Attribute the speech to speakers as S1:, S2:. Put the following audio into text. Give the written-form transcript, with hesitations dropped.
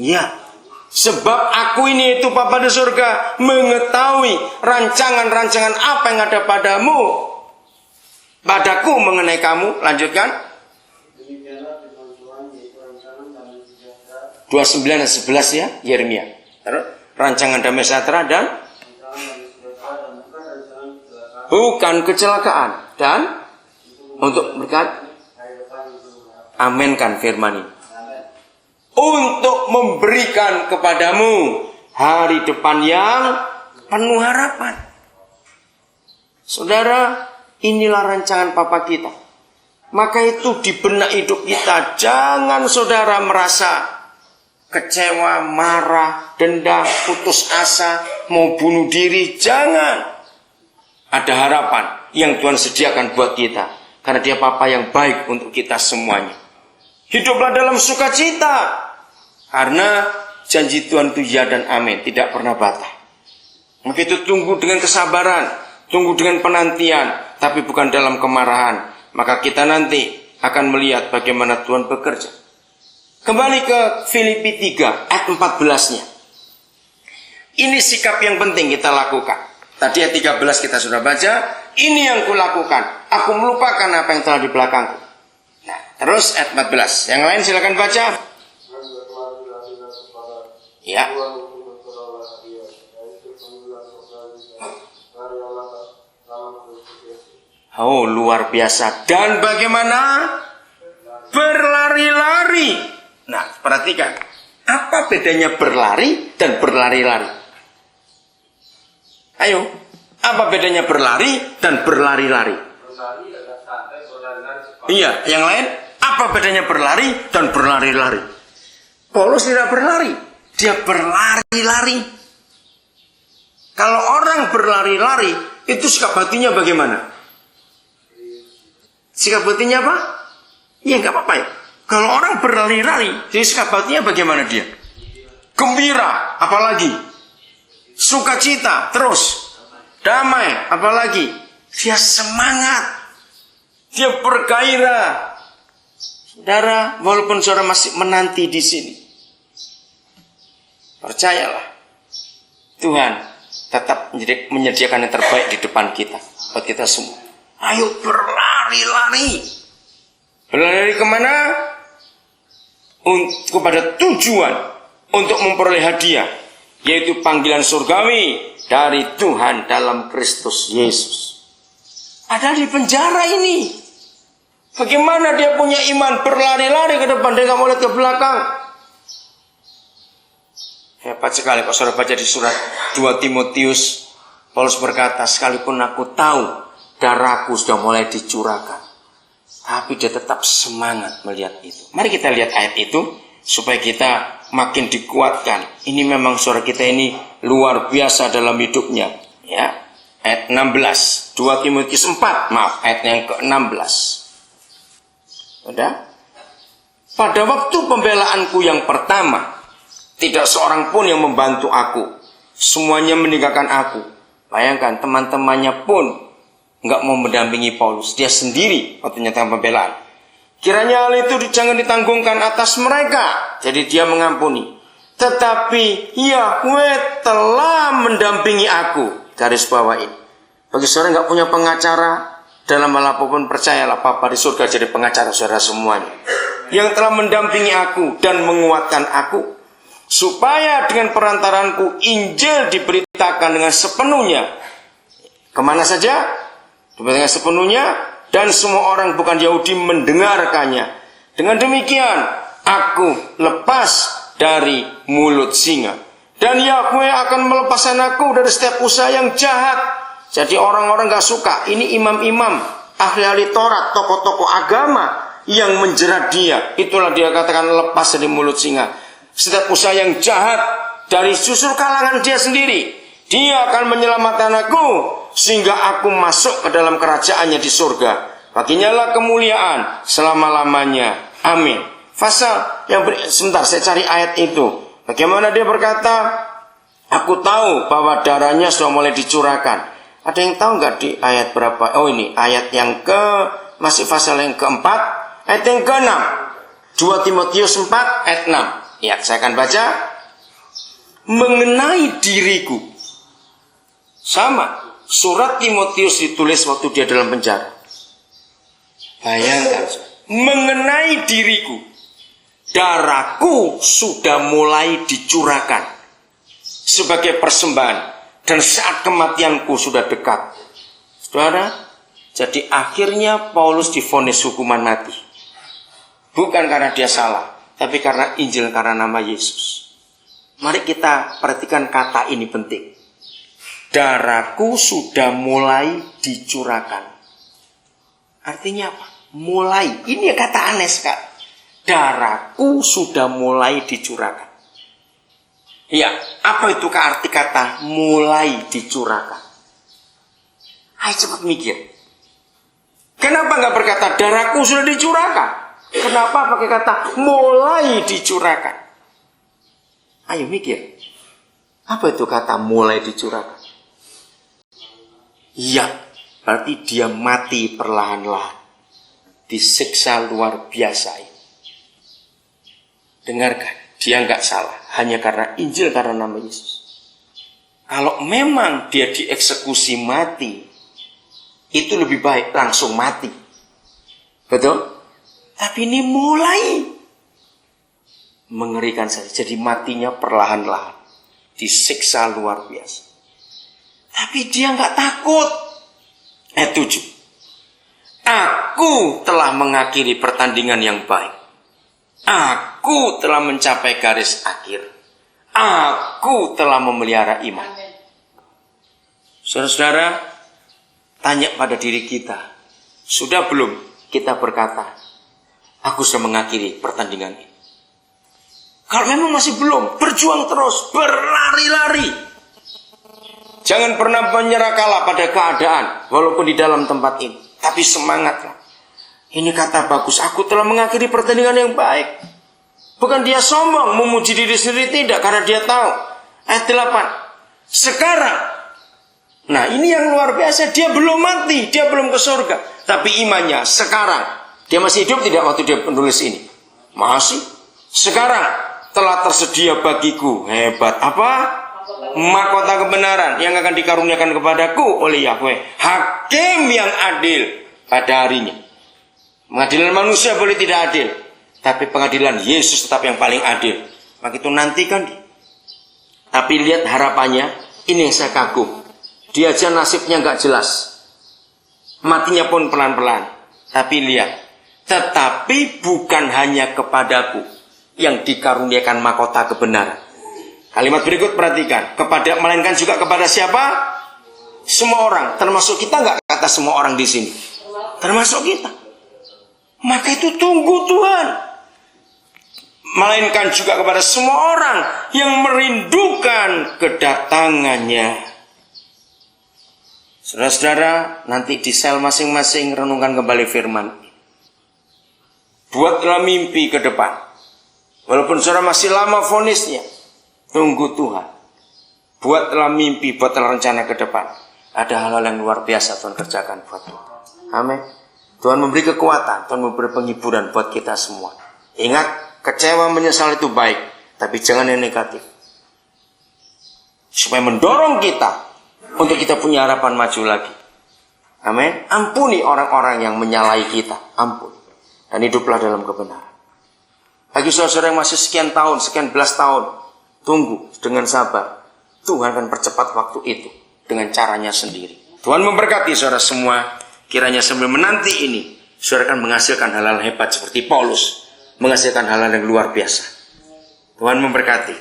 S1: Ya, sebab aku ini itu Bapa di surga mengetahui rancangan-rancangan apa yang ada padaku mengenai kamu. Lanjutkan. 29 dan 11 ya, Yeremia. Terus rancangan damai sejahtera dan bukan kecelakaan dan untuk berkat. Aminkan firman ini. Untuk memberikan kepadamu hari depan yang penuh harapan. Saudara, inilah rancangan Papa kita. Maka itu di benak hidup kita. Jangan saudara merasa kecewa, marah, dendam, putus asa, mau bunuh diri. Jangan. Ada harapan yang Tuhan sediakan buat kita. Karena Dia Bapa yang baik untuk kita semuanya. Hiduplah dalam sukacita. Karena janji Tuhan itu ya dan amin. Tidak pernah batal. Maka itu tunggu dengan kesabaran. Tunggu dengan penantian. Tapi bukan dalam kemarahan. Maka kita nanti akan melihat bagaimana Tuhan bekerja. Kembali ke Filipi 3 ayat 14-nya. Ini sikap yang penting kita lakukan. Tadi ayat 13 kita sudah baca. Ini yang kulakukan. Aku melupakan apa yang telah di belakangku. Nah, terus ayat 14. Yang lain silakan baca. Ya. Oh, luar biasa. Dan bagaimana? Berlari-lari. Nah, perhatikan. Apa bedanya berlari dan berlari-lari? Ayo. Apa bedanya berlari dan berlari-lari? Iya, yang lain. Apa bedanya berlari dan berlari-lari? Paulus tidak berlari. Dia berlari-lari. Kalau orang berlari-lari, itu sikap hatinya bagaimana? Sikap hatinya apa? Ya nggak apa-apa ya. Kalau orang berlari-lari, jadi sikap hatinya bagaimana dia? Gembira, apalagi? Sukacita, terus. Damai, apalagi? Dia semangat. Dia bergairah. Saudara, walaupun saudara masih menanti di sini, percayalah, Tuhan tetap menyediakan yang terbaik di depan kita, buat kita semua. Ayo berlari-lari. Berlari kemana? Kepada tujuan untuk memperoleh hadiah, yaitu panggilan surgawi dari Tuhan dalam Kristus Yesus. Ada di penjara ini. Bagaimana dia punya iman berlari-lari ke depan, dia nggak mau lihat ke belakang. Hebat sekali kalau saudara baca di surat 2 Timotius. Paulus berkata, sekalipun aku tahu darahku sudah mulai dicurahkan, tapi dia tetap semangat melihat itu. Mari kita lihat ayat itu supaya kita makin dikuatkan. Ini memang saudara kita ini luar biasa dalam hidupnya. Ya, ayat 16, 2 Timotius 4, ayat yang ke-16. Sudah? Pada waktu pembelaanku yang pertama, tidak seorang pun yang membantu aku. Semuanya meninggalkan aku. Bayangkan, teman-temannya pun nggak mau mendampingi Paulus. Dia sendiri waktu nyatakan pembelaan. Kiranya hal itu jangan ditanggungkan atas mereka. Jadi dia mengampuni. Tetapi Yahweh telah mendampingi aku. Garis bawah ini. Bagi saudara nggak punya pengacara, dalam hal apapun percayalah Bapa di surga jadi pengacara saudara semuanya. Yang telah mendampingi aku dan menguatkan aku. Supaya dengan perantaranku Injil diberitakan dengan sepenuhnya. Kemana saja? Dengan sepenuhnya. Dan semua orang bukan Yahudi mendengarkannya. Dengan demikian aku lepas dari mulut singa. Dan Yahweh akan melepaskan aku dari setiap usaha yang jahat. Jadi orang-orang gak suka. Ini imam-imam, ahli-ahli Taurat, tokoh-tokoh agama yang menjerat dia. Itulah dia katakan lepas dari mulut singa. Setiap usaha yang jahat dari justru kalangan dia sendiri. Dia akan menyelamatkan aku sehingga aku masuk ke dalam kerajaannya di surga. Baginya lah kemuliaan selama-lamanya. Amin. Pasal yang sebentar saya cari ayat itu. Bagaimana dia berkata, aku tahu bahwa darahnya sudah mulai dicurahkan. Ada yang tahu nggak di ayat berapa? Oh ini ayat yang masih pasal yang keempat, ayat yang ke-6. 2 Timotius 4 ayat 6. Ya, saya akan baca. Mengenai diriku. Sama, surat Timotius ditulis waktu dia dalam penjara. Bayangkan, mengenai diriku, darahku sudah mulai dicurahkan sebagai persembahan, dan saat kematianku sudah dekat. Saudara, jadi akhirnya Paulus divonis hukuman mati. Bukan karena dia salah, tapi karena Injil, karena nama Yesus. Mari kita perhatikan kata ini penting. Darahku sudah mulai dicurahkan. Artinya apa? Mulai. Ini kata aneh sekali. Darahku sudah mulai dicurahkan. Ya, apa itu arti kata mulai dicurahkan? Ayo cepat mikir. Kenapa nggak berkata darahku sudah dicurahkan? Kenapa pakai kata mulai dicurahkan? Ayo mikir. Apa itu kata mulai dicurahkan? Ya, berarti dia mati perlahan-lahan. Disiksa luar biasa ini. Dengarkan, dia nggak salah. Hanya karena Injil, karena nama Yesus. Kalau memang dia dieksekusi mati, itu lebih baik langsung mati. Betul? Tapi ini mulai mengerikan saja. Jadi matinya perlahan-lahan. Disiksa luar biasa. Tapi dia nggak takut. 7. Aku telah mengakhiri pertandingan yang baik. Aku telah mencapai garis akhir. Aku telah memelihara iman. Saudara-saudara, tanya pada diri kita. Sudah belum kita berkata, aku sudah mengakhiri pertandingan ini? Kalau memang masih belum, berjuang terus, berlari-lari. Jangan pernah menyerah kalah pada keadaan, walaupun di dalam tempat ini. Tapi semangatlah. Ini kata bagus, aku telah mengakhiri pertandingan yang baik. Bukan dia sombong, memuji diri sendiri, tidak. Karena dia tahu. Ayat 8. Sekarang. Nah, ini yang luar biasa. Dia belum mati, dia belum ke surga. Tapi imannya sekarang. Dia masih hidup tidak waktu dia menulis ini? Masih. Sekarang telah tersedia bagiku. Hebat. Apa? Mahkota kebenaran yang akan dikaruniakan kepadaku oleh Yahweh, hakim yang adil pada harinya. Pengadilan manusia boleh tidak adil, tapi pengadilan Yesus tetap yang paling adil. Maka itu nantikan dia. Tapi lihat harapannya, ini yang saya kagum. Dia aja nasibnya gak jelas, matinya pun pelan-pelan. Tapi lihat, tetapi bukan hanya kepadaku yang dikaruniakan mahkota kebenaran. Kalimat berikut perhatikan. Melainkan juga kepada siapa? Semua orang. Termasuk kita nggak kata semua orang di sini? Termasuk kita. Maka itu tunggu Tuhan. Melainkan juga kepada semua orang yang merindukan kedatangannya. Saudara-saudara, nanti di sel masing-masing renungkan kembali firman. Buatlah mimpi ke depan. Walaupun saudara masih lama vonisnya. Tunggu Tuhan. Buatlah mimpi, buatlah rencana ke depan. Ada hal-hal yang luar biasa Tuhan kerjakan buat Tuhan. Amin. Tuhan memberi kekuatan, Tuhan memberi penghiburan buat kita semua. Ingat, kecewa menyesal itu baik, tapi jangan yang negatif. Supaya mendorong kita untuk kita punya harapan maju lagi. Amin. Ampuni orang-orang yang menyalahi kita. Ampun. Dan hiduplah dalam kebenaran. Bagi saudara yang masih sekian tahun, sekian belas tahun, tunggu dengan sabar. Tuhan akan percepat waktu itu dengan caranya sendiri. Tuhan memberkati saudara semua. Kiranya sambil menanti ini, saudara akan menghasilkan hal-hal hebat seperti Paulus. Menghasilkan hal-hal yang luar biasa. Tuhan memberkati.